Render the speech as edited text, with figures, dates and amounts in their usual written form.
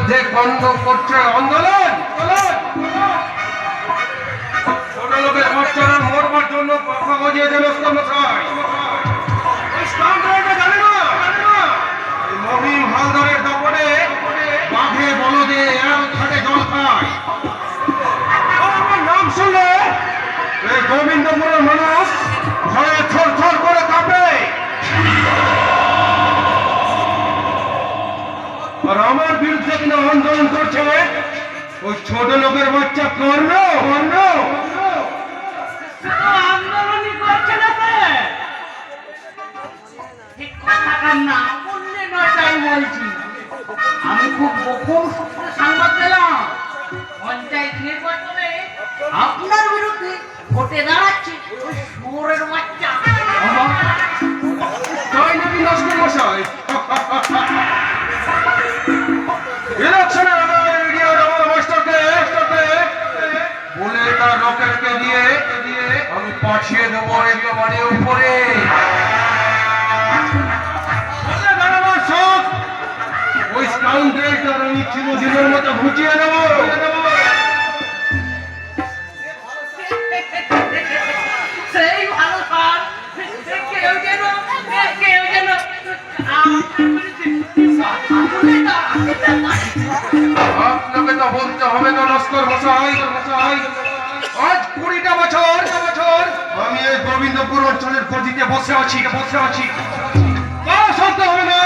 বিরুদ্ধে কণ্ঠ করছে আন্দোলন। ছোট লোকের বাচ্চারা মরবার জন্য কথা বাজিয়ে দেন মশাই। জানে না মহিম হালদারের দাপটে বাঘে বলদে খাটে জল খায়। আমার নাম শুনলে এই গোবিন্দপুরের মানুষ ভয়ে থর থর করে কাঁপে। আর আমার বিরুদ্ধে কিনা আন্দোলন করছে ওই ছোট লোকের বাচ্চা কর্ণ। আন্দোলনই করছে না ঠিক কথাটার না বললে নয়, তাই বলছি। আমি খুব গোপন সূত্রে সংবাদ পেলাম পঞ্চায়েত নির্বাচনে আপনার বিরুদ্ধে ভোটে দাঁড়াচ্ছে ওই শুয়োরের বাচ্চা। তাই নাকি নস্কর মশাই? ইলেকশনের আগে রেডিওর আমার মাস্টারকে বলে তার রকেটকে দিয়ে আমি পাঠিয়ে দেবো একেবারে উপরে। ওই স্কাউন্ডারটার আমি চিরদিনের মতো ঘুচিয়ে দেবো। সেই ভালো স্যার, কেউ যেন আপনাকে তো বলতে হবে না লস্কর মশাই। আজ 20টা বছর আমি এই গোবিন্দপুর অঞ্চলের গদিতে বসে আছি। কারো শুনতে হবে না